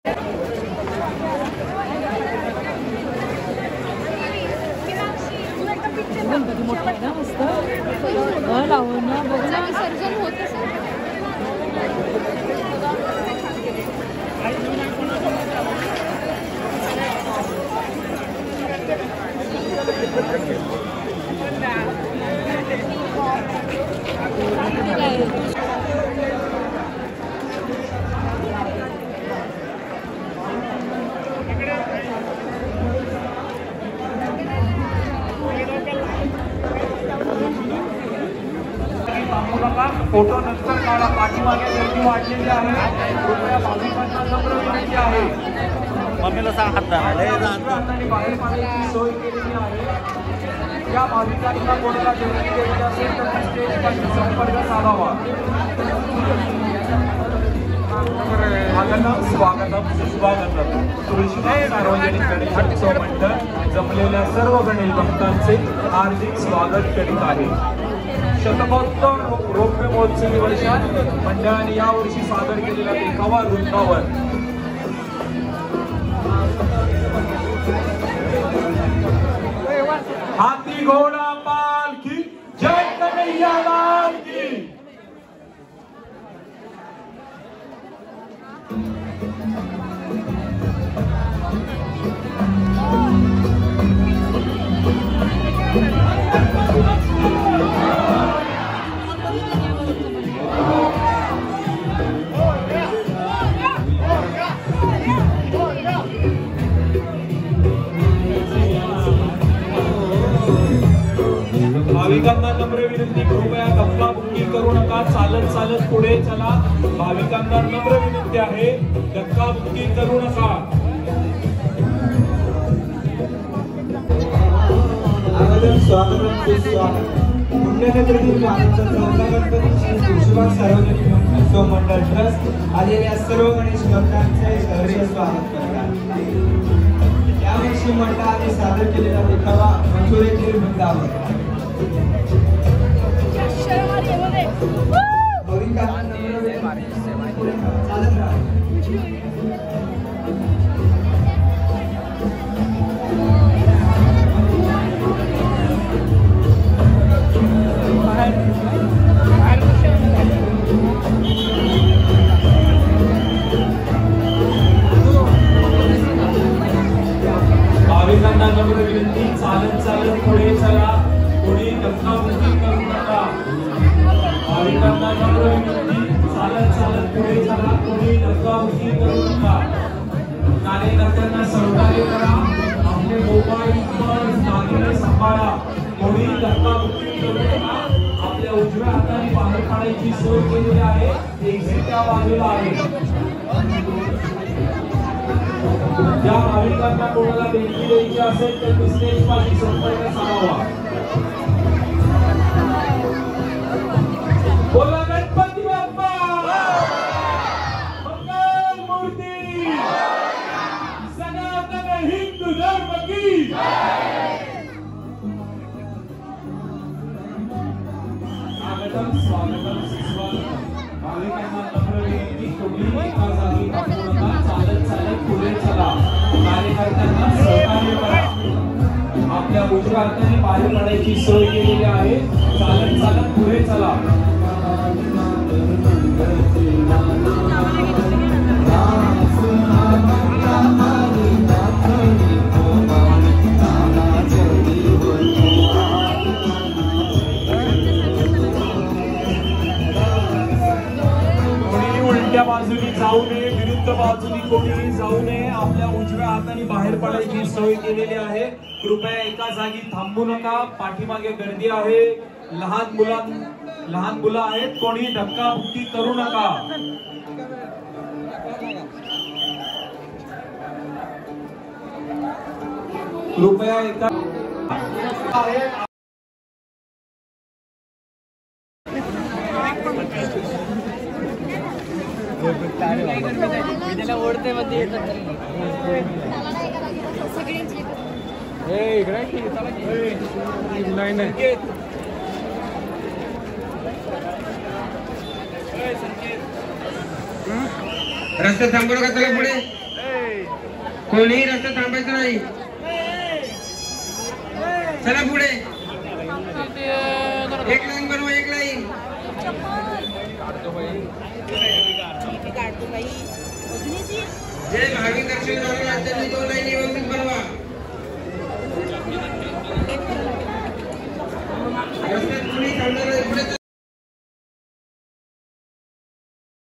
गणपती मोठा आहे ना मस्त लावून ना बघा विसर्जन होत असेल. फोटो नंतर काढा. पाठीमागे गर्दी वाढलेली आहे. कृपया भाविकांना नम्र विनंती आहे. मम्मीला सांग हात बाहेर पाण्याची सोय केलेली आहे. या भाविकांना कोणाला देणगी द्यायची असेल तर स्टेजपाशी संपर्क साधावा. स्वागतम सुस्वागतम. तुळशीबाग सार्वजनिक गणेशोत्सव मंडळ जमलेल्या सर्व गणेश भक्तांचे हार्दिक स्वागत करीत आहे. शतकोत्तर रौप्य महोत्सवी वर्षात मंडळाने यावर्षी सादर केलेला देखावा वृंदावन हाती घोडा पालखी जय कन्हैया लाल की. भाविकांना नम्र विनंती, कृपया धक्काबुक्की करू नका. चालत चालत पुढे चला. भाविकांना नम्र विनंती आहे, धक्काबुक्की करू नका. तुळशीबाग सार्वजनिक गणेशोत्सव मंडळ ट्रस्ट आलेल्या सर्व गणेश भक्तांचे सहर्ष स्वागत करतात. यावर्षी मंडळाने सादर केलेला देखावा मथुरेतील वृंदावन. चालत राहा. भाविकांना नम्र विनंती, चालत चालत पुढे चला. कोणी धक्काबुक्की करू नका. भाविकांना नम्र विनंती, चालत चालत पुढे चला. कोणी धक्काबुक्की करू नका. कार्यकर्त्यांना सहकार्य करा. आपले मोबाईल फोन दागिने सांभाळा. कोणी धक्काबुक्की करू नका. आपल्या उजव्या हाताने बाहेर काढायची सोय केलेली आहे. एक्झिट त्या बाजूला आहे. ज्या भाविकांना कोणाला देणगी द्यायची असेल तर स्टेजपाशी संपर्क साधावा. बोला गणपती बाप्पा मंगल मूर्ती. सनातन हिंदू धर्म की. स्वागतम स्वागतम सुस्वागतम. भाविकांना नम्र विनंती, कोणी एका जागी थांबू नका. चालत चालत पुढे चला. कार्यकर्त्यांना सहकार्य करा. आपल्या उजव्या हाताने बाहेर काढायची सोय केलेली आहे. चालत चालत पुढे चला. उलट्या बाजूनी जाऊ नये, विरुद्ध बाजूनी कोणीही जाऊ नये. आपल्या उजव्या हाताने बाहेर पडायची सोय केलेली आहे. कृपया एका जागी थांबू नका. पाठीमागे गर्दी आहे. लहान मुलं आहेत. कोणी धक्काबुक्की करू नका. कृपया एका ओढते मध्ये येतात. रस्ते थांबू नका. चला पुढे. कोणी रस्ता थांबायचं नाही. चला पुढे एक लाईन बनवा. एक लाईन जे भाविक दर्शन झाले त्यांनी 2 लाईनी व्यवस्थित बनवा.